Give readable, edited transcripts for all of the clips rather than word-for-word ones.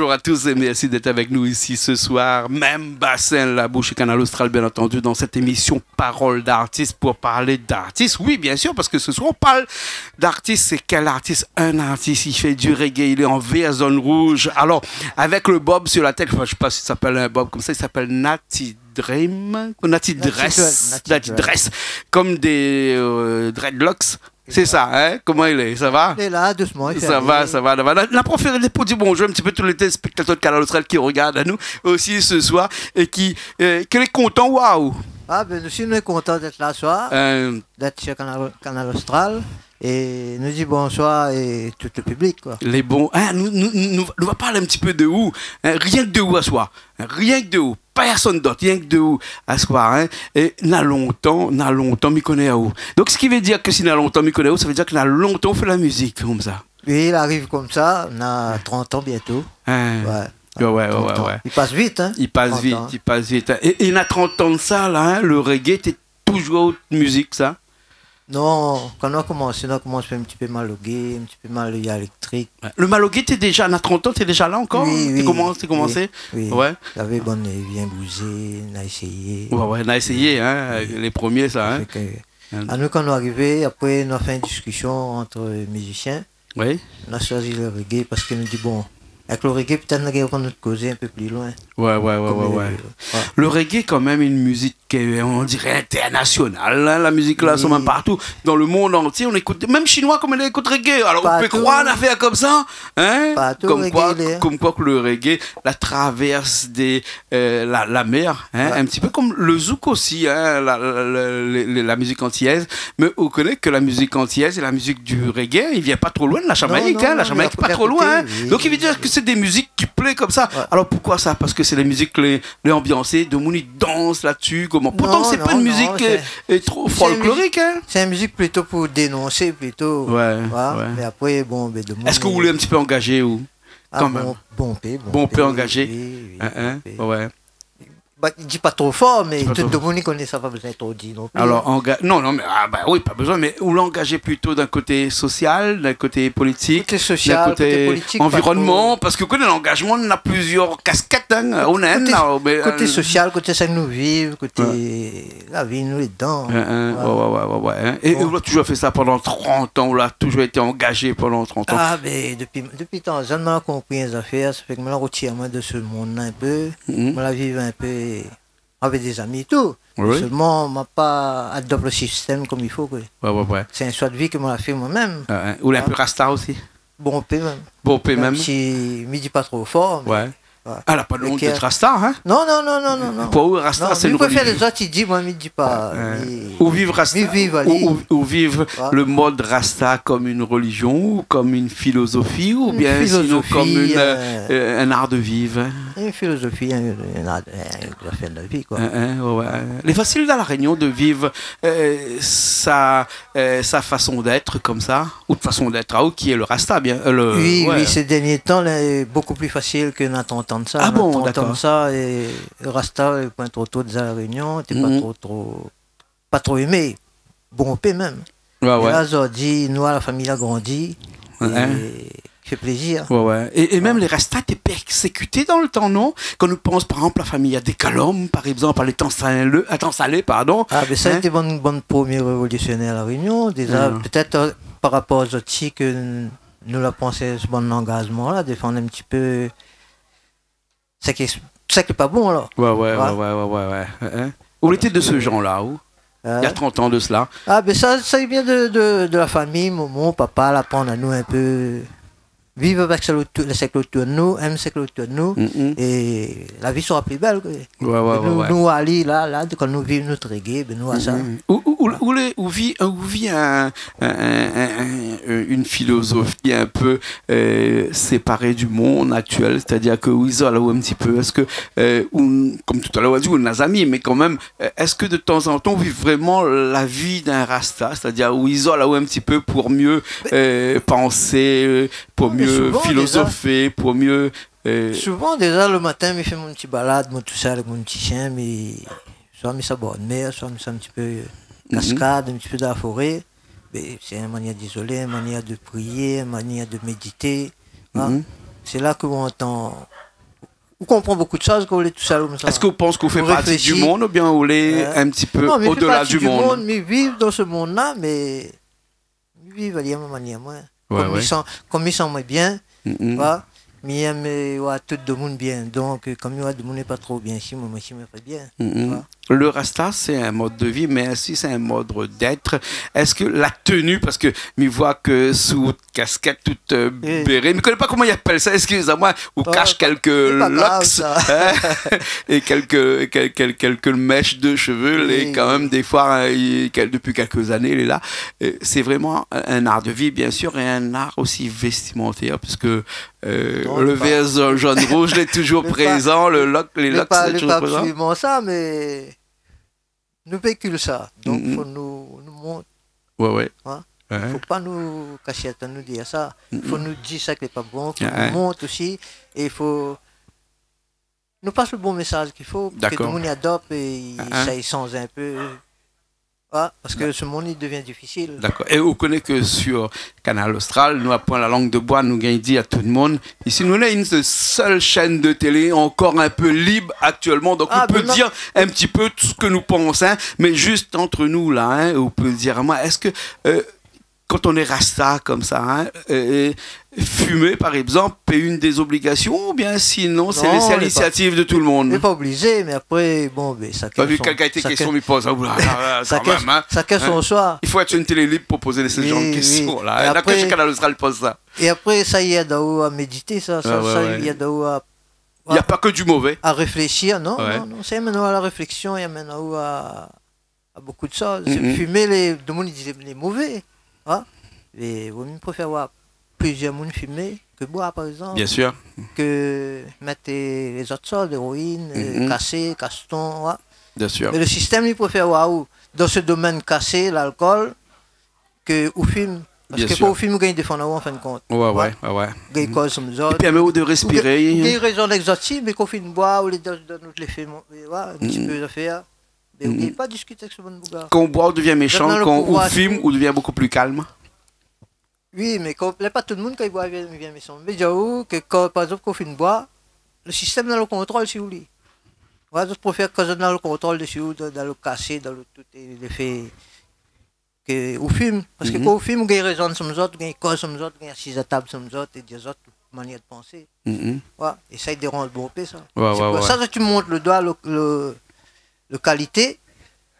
bonjour à tous et merci d'être avec nous ici ce soir. Même bassin la bouche et Canal Austral, bien entendu, dans cette émission Parole d'artiste pour parler d'artistes. Oui, bien sûr, parce que ce soir on parle d'artiste. C'est quel artiste? Un artiste, il fait du reggae, il est en V à zone rouge. Alors, avec le bob sur la tête, enfin, je ne sais pas si ça s'appelle un bob comme ça, il s'appelle Natty Dream, Natty Dress, comme des dreadlocks. C'est ça, hein? Comment il est? Ça va? Il est là, doucement. Ça va. La prof pour dire bonjour un petit peu tous les téléspectateurs de Canal Austral qui regardent à nous aussi ce soir et qui est content, waouh! Ah, ben nous sommes contents d'être là ce soir, d'être chez Canal Austral. Et nous dit bonsoir et tout le public, quoi. Les bons. Hein, nous va parler un petit peu de où. Hein, rien que de où à soir. Hein, rien que de où. Personne d'autre, rien que de où à soir. Hein, et n'a longtemps, m'y connaît à où. Donc ce qui veut dire que si n'a longtemps, m'y connaît à où, ça veut dire que n'a longtemps fait la musique comme ça. Oui, il arrive comme ça, on a 30 ans bientôt. Hein. Ouais. Il passe vite, hein. Il passe vite. Et il a 30 ans de ça, là, hein, le reggae, était toujours autre musique, ça. Non, quand on a commencé un petit peu malogué, un petit peu mal électrique. Le malogué, t'es déjà, à 30 ans, t'es déjà là encore? Oui. T'es commencé? Oui. Ouais. J'avais bien bougé, on a essayé. Ouais, on a essayé, hein, les premiers, ça. Hein. À nous, quand on est arrivé, après, on a fait une discussion entre musiciens. Oui. On a choisi le reggae parce qu'on nous dit, bon, avec le reggae, peut-être qu'on va nous causer un peu plus loin. Ouais. Le reggae est quand même une musique, on dirait, internationale. Hein, la musique là, sont même partout. Dans le monde entier, on écoute, même chinois comme on écoute reggae. Alors on peut croire une affaire comme ça. Hein, comme quoi que le reggae, la traverse la mer, hein, un petit peu comme le zouk aussi, hein, la musique antillaise. Mais on connaît que la musique antillaise et la musique du reggae, il vient pas trop loin de la Jamaïque. La Jamaïque n'est pas trop loin. Hein. Donc il veut dire que c'est des musiques qui plaisent comme ça. Ouais. Alors pourquoi ça? Parce que c'est des musiques les ambiancées, de Mouni danse là-dessus. Pourtant c'est pas une musique trop folklorique. Hein. C'est une musique plutôt pour dénoncer plutôt. Ouais. Mais après bon. Est-ce que vous voulez un petit peu engager ou? Quand même. Bon peu engagé. Oui. Ouais. Bah, il dit pas trop fort, mais tout le monde connaît ça, pas besoin de trop dire non plus. Alors, non, mais oui, pas besoin, mais où l'engager plutôt d'un côté social, d'un côté politique, d'un côté politique, environnement, parce que l'engagement, on a plusieurs casquettes, hein, honnêtes. Côté social, côté ça nous vivre, côté la vie, nous les dents. Ouais. Et on a toujours fait ça pendant 30 ans, on a toujours été engagé pendant 30 ans. Ah, mais depuis tant, j'ai mal compris les affaires, ça fait que je me retire de ce monde un peu, je la vivre un peu. Avec des amis et tout. Oui. Seulement, on m'a pas adopté le système comme il faut. Quoi. Ouais. C'est un choix de vie que moi fait moi-même. Ou un peu rasta aussi. Bon P même. Si je ne dis pas trop fort. Mais, ouais. Elle n'a pas de honte d'être rasta, hein? Non. Pour eux, rasta, c'est une religion. Je préfère les autres, ils disent, moi, je ne dis pas. Ou vivre rasta. Ou vivre le mode rasta comme une religion, ou comme une philosophie, ou bien sinon comme un art de vivre. Une philosophie, un art de vie, quoi. Il est facile dans la Réunion de vivre sa façon d'être comme ça, ou de façon d'être, qui est le rasta, bien. Oui, ces derniers temps, c'est beaucoup plus facile que d'entendre ça. Ah bon, d'accord. Ça, et le rasta, le point trop tôt de la Réunion, t'es pas trop aimé. Bon P même. Ouais. Là, aujourd'hui, nous, la famille a grandi. Fait plaisir. Et même les restats étaient persécutés dans le temps, non? Quand nous pensons par exemple à la famille des Calombes, par exemple, à l'étang salé, pardon. Ah, mais ça a été une bonne première révolutionnaire à la Réunion. Déjà, peut-être par rapport aux autres que nous la pensé ce bon engagement là, défendre un petit peu. Ça qui est pas bon alors. Ouais. Où était de ce genre-là, où? Il y a 30 ans de cela. Ah, mais ça vient de la famille, mon papa, l'apprendre à nous un peu. Vivre avec le siècle autour de nous, un siècle autour de nous, et la vie sera plus belle. Nous, Ali, là, quand nous vivons notre reggae, nous, à ça. Où vit une philosophie un peu séparée du monde actuel, c'est-à-dire que où isole un petit peu, est-ce que, comme tout à l'heure, on a dit, on a des amis, mais quand même, est-ce que de temps en temps, on vit vraiment la vie d'un rasta, c'est-à-dire où isole un petit peu pour mieux penser, pour mieux philosopher, pour mieux... Souvent, déjà, le matin, je fais mon petit balade, tout ça, avec mon petit chien, mais soit je s'abonne mer, soit je un petit peu cascade, un petit peu dans la forêt. C'est une manière d'isoler, une manière de prier, une manière de méditer. c'est là qu'on entend, on comprend beaucoup de choses quand on est tout seul comme ça. Est-ce que vous pensez qu'on fait partie du monde ou bien on est un petit peu au-delà du monde? Mais vivre dans ce monde-là, mais vivre de la manière, moi. Comme ils sont bien, mais il y a tout le monde bien. Donc, comme il y a tout le monde pas trop bien, si moi, je me fais bien. Le Rasta, c'est un mode de vie, mais aussi c'est un mode d'être. Est-ce que la tenue, parce que je vois que sous casquette toute bérée, je ne connais pas comment ils appellent ça, excusez-moi, ou cache quelques locks et quelques mèches de cheveux, et quand même des fois, depuis quelques années, il est là. C'est vraiment un art de vie, bien sûr, et un art aussi vestimentaire, puisque le vert jaune rouge est toujours présent, les locks, c'est toujours présent. Pas absolument ça, mais nous véhiculons ça. Donc, il faut nous montrer. Il ne faut pas nous cacher à nous dire ça. Il faut nous dire ça qui n'est pas bon, il faut nous montrer aussi. Et il faut nous passer le bon message qu'il faut, que tout le monde y adopte et ça y change un peu. Parce que ce monde il devient difficile. D'accord. Et vous connaissez que sur Canal Austral, nous apprenons la langue de bois, nous gagnons dit à tout le monde. Ici, nous avons une seule chaîne de télé encore un peu libre actuellement. Donc, on peut dire un petit peu tout ce que nous pensons, mais juste entre nous, là, on peut dire à moi, est-ce que quand on est rasta comme ça, fumer, par exemple, est une des obligations ou bien sinon, c'est l'initiative de tout le monde? On n'est pas obligé, mais après, bon, ça vu quelqu'un a été question, il pose ça casse son choix. Il faut être une télé libre pour poser ce genre de questions. Là, après, Canal Austral pose ça. Et après, ça y est, d'où à méditer, ça il y a d'où à... Il n'y a pas que du mauvais. À réfléchir, non, c'est maintenant à la réflexion, il y a maintenant à beaucoup de choses. Fumer, tout le monde disait les mauvais. Et vous préférez voir plusieurs monde fumer que boire, par exemple. Bien sûr. Que mettre les autres sortes d'héroïne, casser, caston. Bien sûr. Mais le système, il préfère voir où, dans ce domaine cassé, l'alcool, que au film. Parce que pour le film, vous gagnez des fonds en fin de compte. Ouais. Et puis, à de respirer. Il y a des raisons exotiques, mais qu'on filme boire, ou les deux, les films, un petit peu de faire. Mais on ne peut pas discuter avec ce bon bouga. Quand on boit, on devient méchant. Quand on filme, on devient beaucoup plus calme. Oui, mais pas tout le monde qui boit devient méchant. Mais j'avoue que quand, par exemple, quand on filme boire, le système dans le contrôle, si vous voulez. Je préfère que dans le contrôle dessus, dans le cassé, dans le tout, les faits. Au film, parce que quand au film, on a raison sur nous autres, on a cause sur nous autres, on a assise à table sur nous autres, et des autres manières de penser. Et ça, il dérange bon peu, ça. C'est pour ça que tu montres le doigt, le qualité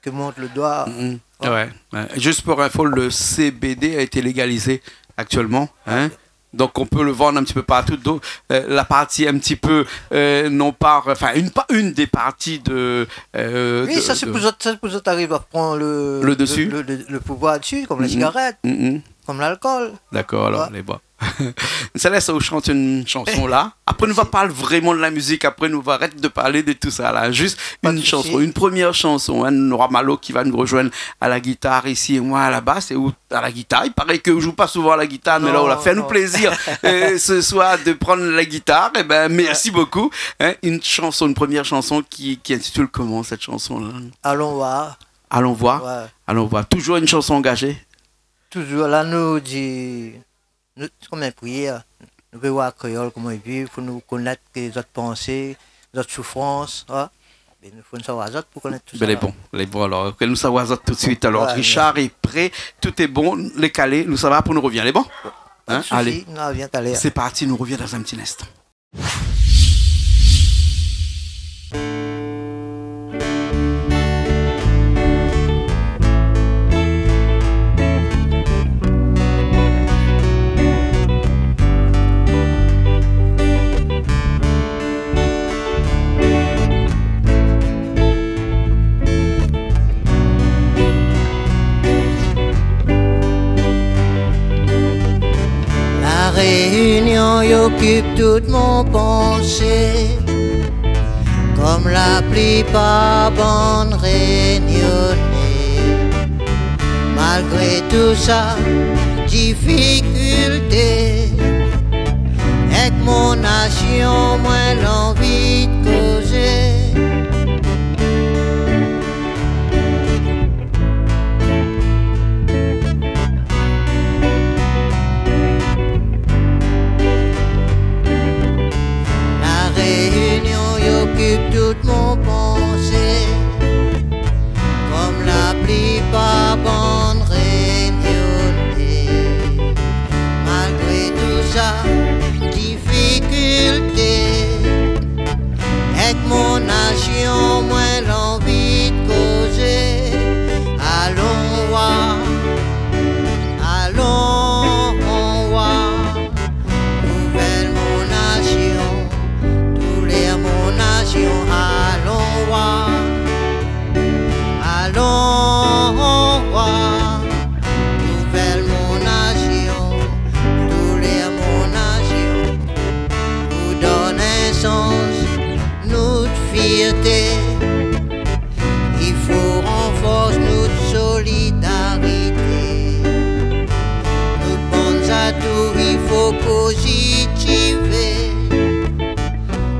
que montre le doigt. Juste pour info, le CBD a été légalisé actuellement. Donc on peut le vendre un petit peu partout. Donc, la partie un petit peu non pas, enfin une des parties de. Oui, ça c'est pour ça arrives à prendre le dessus, le pouvoir dessus, comme la cigarette, comme l'alcool. D'accord, alors les bas. Ça laisse où chante une chanson là. Après nous va parler vraiment de la musique. Après nous va arrêter de parler de tout ça là. Juste une chanson, une première chanson. Nora Malo qui va nous rejoindre à la guitare ici et moi à la basse et ou à la guitare. Il paraît que je joue pas souvent à la guitare, mais là on l'a fait nous plaisir ce soir de prendre la guitare. Et ben merci beaucoup. Une chanson, une première chanson qui intitule comment cette chanson là? Allons voir. Allons voir. Allons voir. Toujours une chanson engagée. Toujours là nous dit. Comme une prière, nous pouvons voir créole, comment ils vivent, il faut nous connaître les autres pensées, les autres souffrances. Mais il faut nous savoir les autres pour connaître tout ça. Les bons, alors, que nous savoir les autres tout de suite. Alors, Richard est prêt, tout est bon, les calés, nous ça va pour nous revenir. Les bons? Allez, c'est parti, nous revient dans un petit instant. Réunion y occupe toute mon pensée, comme la plupart bande réunionnée. Malgré tout ça, difficulté, avec mon nation, moi l'envie de causer. occupe toute mon pensée, comme la plupart bande réunionnée. Malgré tout ça, difficulté, avec mon nation, moi l'envie de causer. Allons voir, allons voir, nouvelle mon nation, tous les mon nation. Allons voir, allons voir, nouvelle mon nation, tous les mon nation. Vous donnez sens, nous de fierté. Il faut renforcer notre solidarité. Nous pensons à tout, il faut positiver.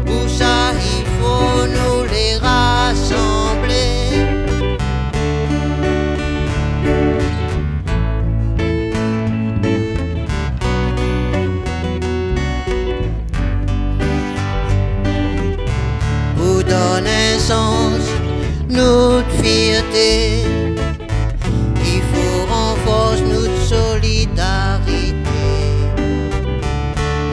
Pour ça, il faut nous les rassembler. Pour donner sens, notre fierté, il faut renforcer notre solidarité.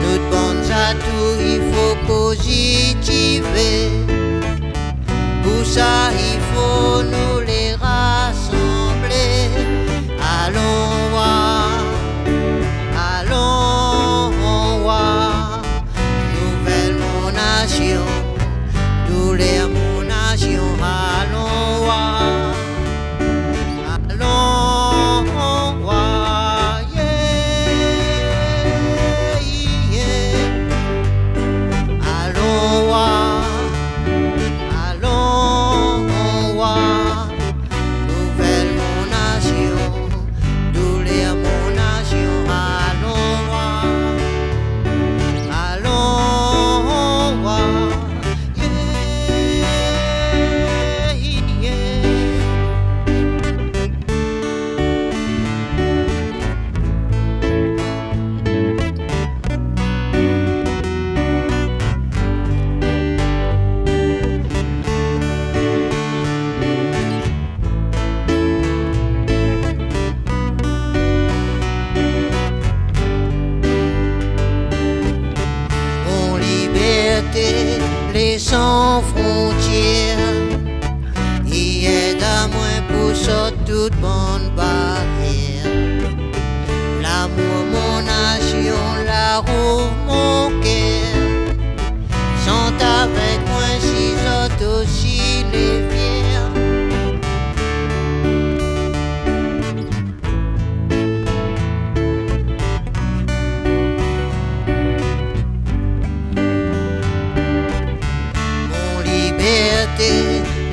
Notre bonne à tout, il faut positiver. Pour ça, il faut nous les rassembler. Allons voir, allons voir, nouvelle mon nation, tous les mon nation. Allons voir, yeah, yeah. Allons voir, allons voir, nouvelle mon nation, tous les mon nation. Allons voir, allons voir, les sans frontières, il aide à moins pour sortir toute bonne barrière. L'amour, mon nation, la roue, mon cœur, sont avec moi si autres aussi les fiers.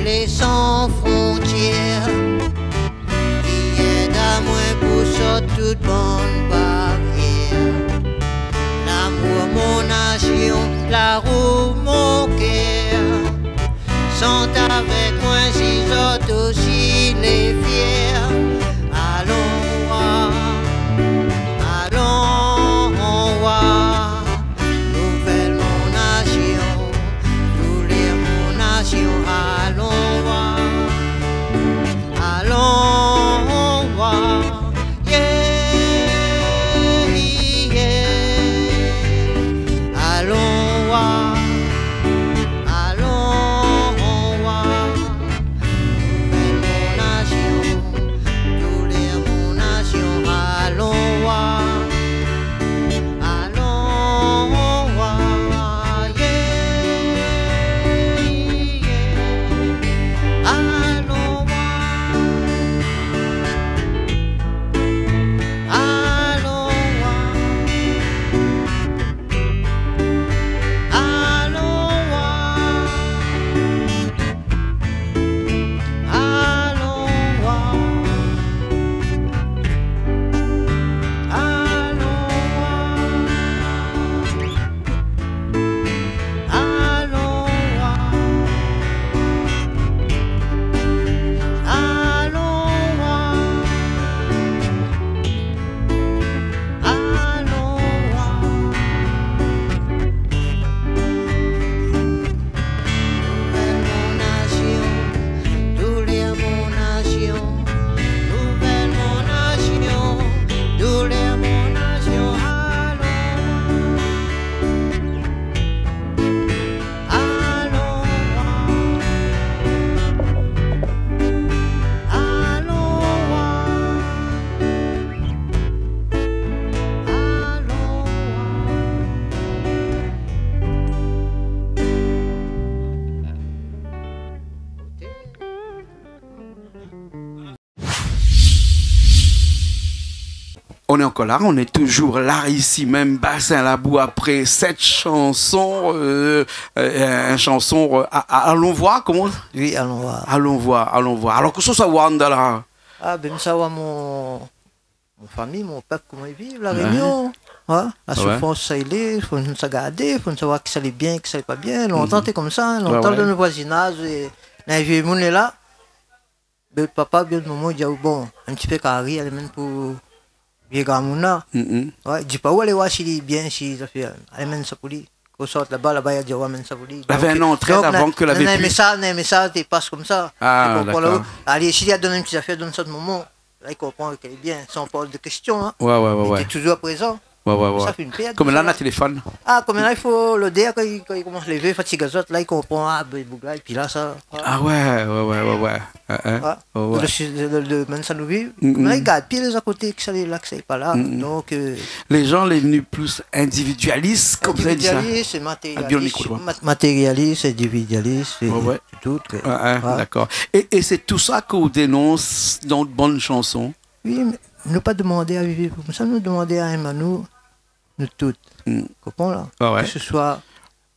Les sans frontières, qui aide à moi pour sortir toute bonne barrière. L'amour, mon nation, la roue, mon cœur, sont avec moi si autres aussi les fiers. Allons voir, allons voir, nouvelle mon nation, tous les mon nation. Allons voir, allons voir, yeah, yeah. Allons voir, allons voir, nouvelle mon nation. on est encore là, on est toujours là, ici même, Bas-Saint-Laboux, après cette chanson, une chanson, allons voir, comment? Oui, allons voir. Allons voir, allons voir. Alors, que ce soit Wanda là? Ah, ben, ça va mon famille, mon peuple, comment ils vivent, la Réunion. Ouais. La souffrance, ça il est, il faut nous regarder, il faut savoir que ça allait bien, que ça allait pas bien. Longtemps, t'es comme ça, longtemps dans le voisinage, et les vieux monde est là. Le papa, bien de moment, il dit, bon, un petit peu carré, elle mène pour vieux grand mouna. Ouais, il dit pas où aller voir s'il est bien, si ça fait, elle mène ça pour lui. Qu'on sorte là-bas, il dit, ouais, mène ça pour lui. Il avait un entrée avant que la mais ça, tu passes comme ça. Ah, d'accord. Allez, s'il a donné une petite affaire, donne ça de moment. Là, il comprend qu'elle est bien, sans parler de questions. Hein. Ouais. Il est toujours présent. Ouais. Ça fait une perte. Comme là, on a téléphone. Ah, comme là, il faut le dire quand il commence à lever, fatigue gazote, là, il comprend, ah, ben, et puis là, ça. Ah ouais. Le même ça nous vit. Là, il garde pied les à côté, que ça là, que ça n'est pas là. Donc. Les gens, les venus plus individualistes, comme ça, dit ça. Matérialiste, individualiste, c'est tout. D'accord. Et c'est tout ça qu'on dénonce dans de bonnes chansons. Oui, mais ne pas demander à vivre comme ça, nous demander à nous toutes. Comprends là? Que ce soit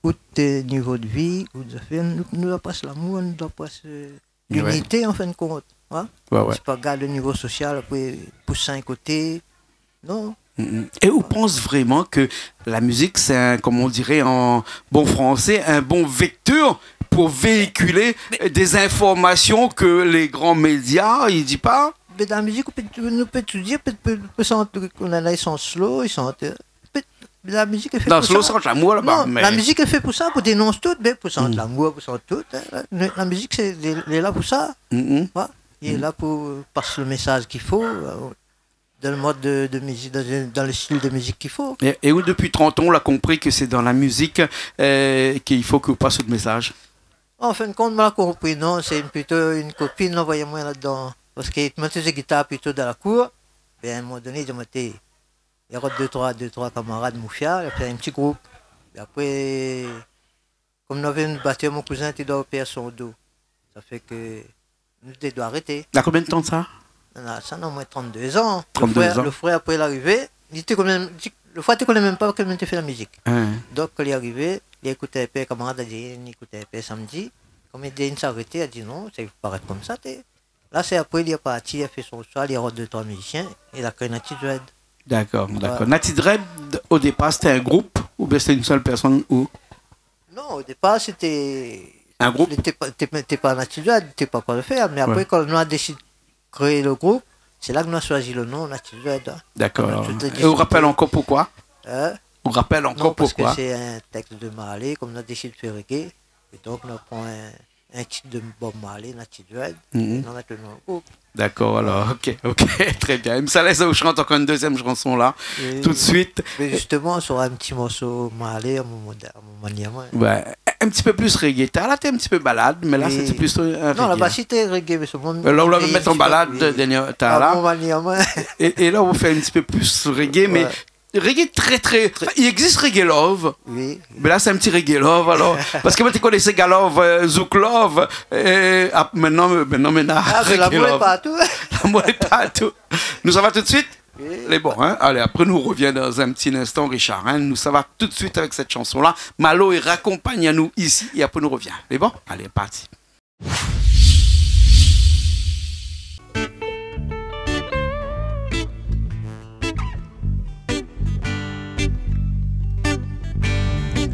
ou tes niveaux de vie, ou de affaires, nous doit pas l'amour, nous doit pas l'unité en fin de compte. Hein? C'est pas garder le niveau social, après pousser un côté. Non. Et on pense vraiment que la musique, c'est, comme on dirait en bon français, un bon vecteur pour véhiculer des informations que les grands médias, ils disent pas? Dans la musique, on peut tout dire, on a là, ils sont slow, ils sont. La musique est faite pour ça. Slow, c'est l'amour là-bas. Mais... La musique est faite pour ça, pour dénoncer tout, pour sentir l'amour, pour sentir tout. La musique, elle est là pour ça. Il est là pour passer le message qu'il faut, dans le mode de musique, dans le style de musique qu'il faut. Et où depuis 30 ans, on a compris que c'est dans la musique qu'il faut qu'on passe le message? En fin de compte, on l'a compris, non, c'est plutôt une copine, envoyez-moi là-dedans. Parce qu'il mettait ses guitares plutôt dans la cour. Et à un moment donné, il y a deux, trois camarades moufia, il a fait un petit groupe. Et après, comme nous avions battu mon cousin, il doit opérer son dos. Ça fait que nous devons arrêter. Il y a combien de temps de ça? Ça a au moins 32 ans. 32 ans. Le frère, après l'arrivée, le frère ne connaît même pas comment il fait la musique. Donc, quand il est arrivé, il écoutait un peu, camarade a dit, il écoutait un peu samedi. Comme il dit, il s'est arrêté, il a dit non, ça ne peut pas être comme ça. Là, c'est après, il est parti, il a fait son choix, il y a 2-3 musiciens, il a créé Natty Dread. D'accord. Natty Dread, au départ, c'était un groupe ou bien c'était une seule personne ou? Non, au départ, c'était. Un groupe? T'es pas Natty Dread, t'es pas quoi le faire, mais après, quand on a décidé de créer le groupe, c'est là qu'on a choisi le nom Natty Dread. D'accord. Et on rappelle encore pourquoi? On rappelle encore pourquoi? Parce que c'est un texte de Marley, comme on a décidé de faire reggae, et donc on prend un titre de Bob Marley, Natty Dread, et on a le nom du groupe. D'accord, alors, ok, très bien. Ça laisse où je chante encore une deuxième chanson là, tout de suite. Mais justement, on sera un petit morceau Marley à mon manière. Ouais, un petit peu plus reggae. Là, t'es un petit peu balade, mais là, c'est plus un reggae. Non, là-bas, c'était reggae, mais c'est bon. Là, on va mettre en balade, t'as là. Et là, on va faire un petit peu plus reggae, mais reggae très. Il existe reggae love. Oui. Mais là, c'est un petit reggae love, alors. Parce que moi, tu connaissais Galove, Zouk love. Et maintenant, l'amour est partout. L'amour est partout. Nous, ça va tout de suite? Oui. Les bons, hein? Allez, après, nous revient dans un petit instant, Richard. Hein? Nous, ça va tout de suite avec cette chanson-là. Malo, il raccompagne à nous ici et après, nous revient. Les bons? Allez, parti.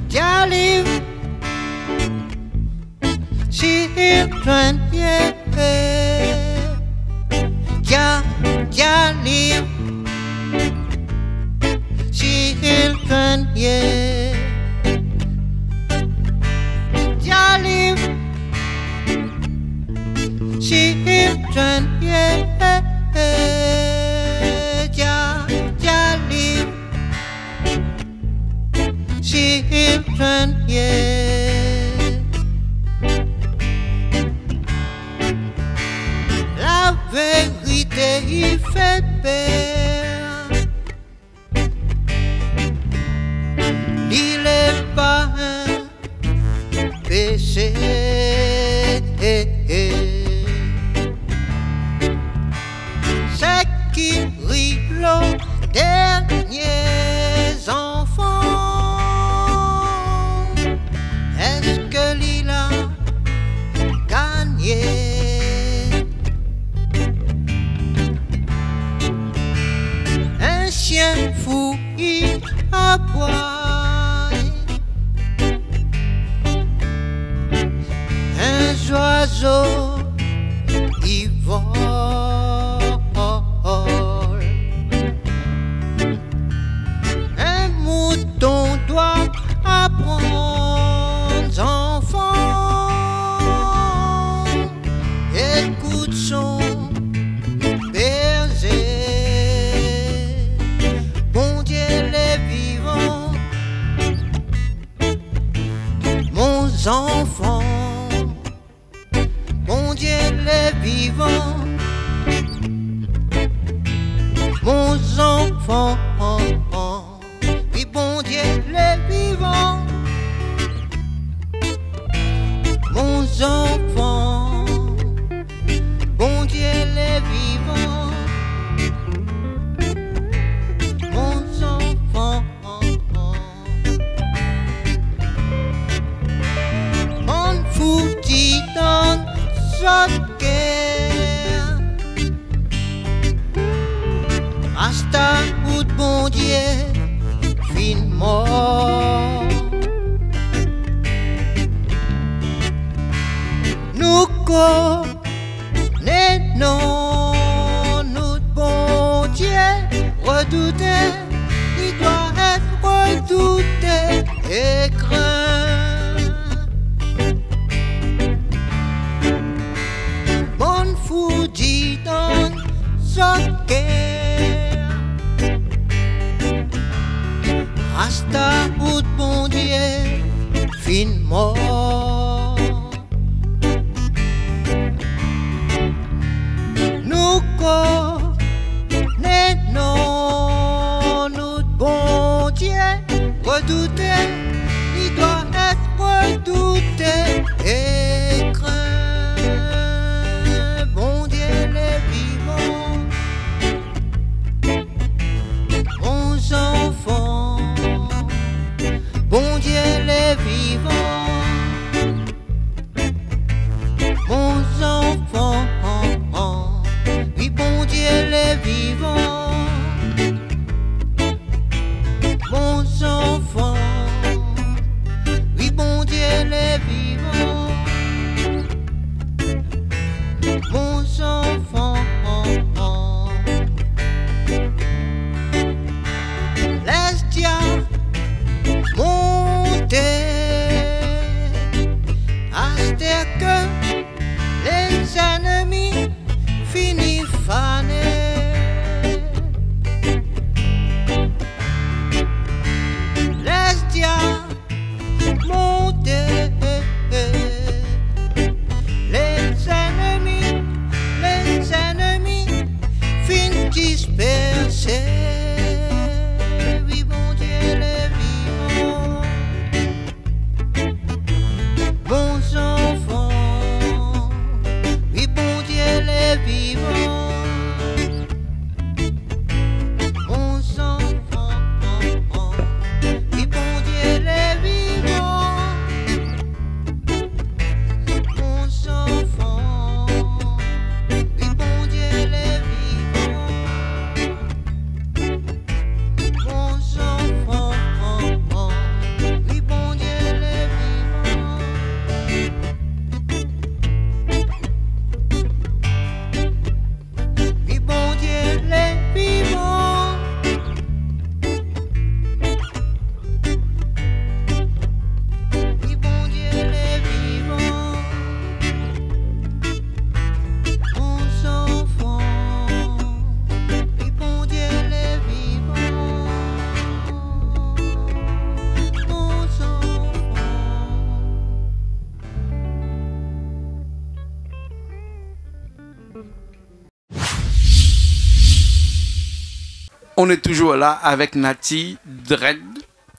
Jolly children, yeah. Jolly children, yeah. Jolly children, yeah. Jolly children, yeah. oiseau il vole. Un mouton doit apprendre enfant, écoute son berger. Bon Dieu les vivants, mon enfant. Mon Dieu les vivants, mon enfant. Oui, bon Dieu les vivants, mon enfant. Bon Dieu les vivants, mon enfant. On foutit dans guerre, hasta bout bon Dieu, fin mort. Nous connaissons notre bon Dieu, redouté, il doit être redouté et craint. Fouti dans sa guerre, hasta bout bon Dieu, fin mort. Nous connaissons notre bon Dieu, redouté, il doit être redouté et craint. Bon Dieu les vivants, mon enfant. Oui, bon Dieu les vivants, mon enfant. Oui, bon Dieu les vivants, mon enfant. Laisse Dieu monter, hasta que les ennemis finissent faner. Laisse Dieu monter, les ennemis finissent disperser. Oui, bon Dieu les vivants, mon enfant. Oui, bon Dieu les vivants, mon enfant. Oui, bon Dieu les vivants, mon enfant. Oui, bon Dieu les vivants, mon enfant. Oui, bon Dieu les vivants. Oui, bon Dieu les vivants. Oui, bon Dieu les vivants, mon enfant. Oui, bon Dieu les vivants, mon enfant. On est toujours là avec Nati Dread.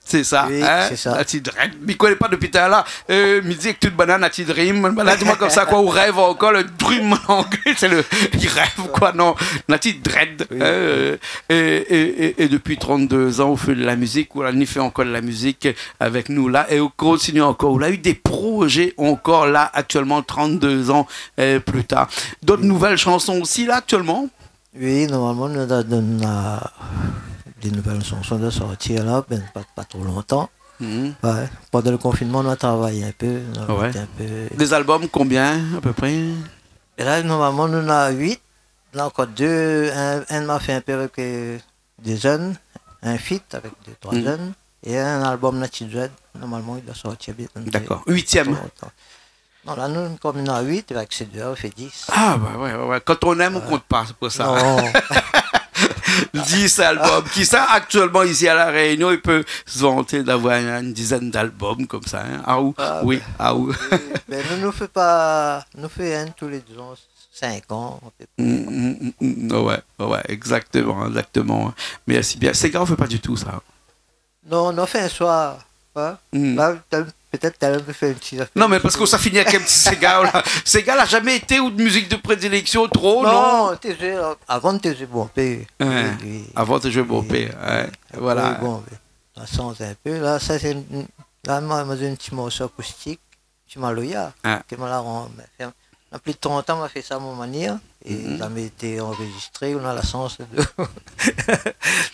C'est ça, oui, hein? C'est ça. Nati Dread. Mais il connaît pas depuis tout à l'heure. Midi avec toute banane, Nati Dream. Là, dis-moi comme ça, quoi, ou rêve encore. Le dream en anglais, c'est le. Il rêve, quoi, non. Nati Dread. Oui. Et depuis 32 ans, on fait de la musique. On a fait encore de la musique avec nous là. Et on continue encore. On a eu des projets encore là, actuellement, 32 ans plus tard. D'autres nouvelles chansons aussi là, actuellement? Oui, normalement, on a des nouvelles chansons de sortir là, pas trop longtemps. Ouais. Pendant le confinement, on a travaillé un peu. Des albums, combien à peu près? Et là, normalement, on en a 8. Là, encore 2. Un m'a fait un peu avec des jeunes. Un feat avec 2-3 jeunes. Et un album Natty Dread. Normalement, il doit sortir bien. D'accord. 8e. Non, là, nous, comme on a 8, avec ces 2, on fait 10. Ah, ouais. Quand on aime, on compte pas, c'est pour ça. Non. 10 albums. Qui ça, actuellement, ici à La Réunion, il peut se vanter d'avoir une dizaine d'albums comme ça. Hein? Ah, où? Oui, ah, où? Mais nous faisons pas. Nous faisons un tous les 2 ans, 5 ans. Ouais, exactement. Merci bien. Ces gars, on fait pas du tout ça. Non, on a fait un soir. Hein? Là, peut-être tu as fait un petit affaire. Non, mais parce que ça finit avec un petit Sega. Sega n'a jamais été ou de musique de prédilection trop, non? Non, avant de te jouer Bompé. Avant de jouer Bompé, voilà. Bon, la sens un peu. Là, ça, c'est là, moi, j'ai un petit morceau acoustique, petit maloya, qui me l'a rendu. En plus de 30 ans, on a fait ça à mon manière. Et ça m'a été enregistré. On a la chance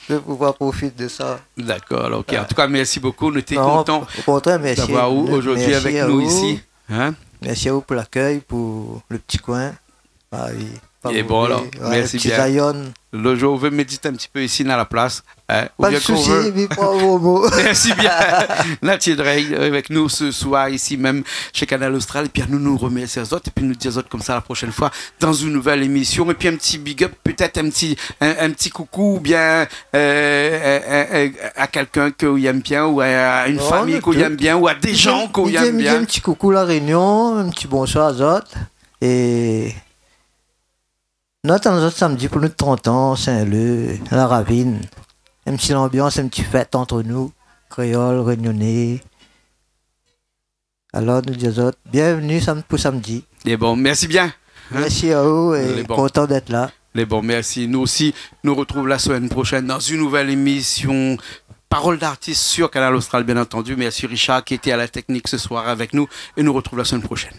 de pouvoir profiter de ça. D'accord, ok. En tout cas, merci beaucoup. On était contents d'avoir aujourd'hui avec nous ici. Hein? Merci à vous pour l'accueil, pour le petit coin. Ah, oui. Et bon, alors, merci bien. Zion. Le jour, on veut méditer un petit peu ici dans la place. Hein? Pas de souci, mais pas vos mots. Merci bien. Natty Dread avec nous ce soir, ici même chez Canal Austral. Et puis, nous remercions les autres. Et puis, nous dire aux autres comme ça la prochaine fois dans une nouvelle émission. Et puis, un petit big up, peut-être un petit coucou, ou bien à quelqu'un qu'on aime bien, ou à une famille qu'on aime bien, ou à des gens qu'on aime bien. Un petit coucou à La Réunion, un petit bonsoir aux autres. Et. Notre samedi pour nous 30 ans, Saint-Leu, la Ravine. Un petit ambiance, un petit fête entre nous, créoles, réunionnais. Alors nous disons bienvenue pour samedi. Et bon, merci bien. Hein? Merci à vous et content d'être là. Les bons, merci. Nous aussi, nous retrouvons la semaine prochaine dans une nouvelle émission. Parole d'artiste sur Canal Austral, bien entendu. Merci Richard qui était à la technique ce soir avec nous. Et nous retrouvons la semaine prochaine.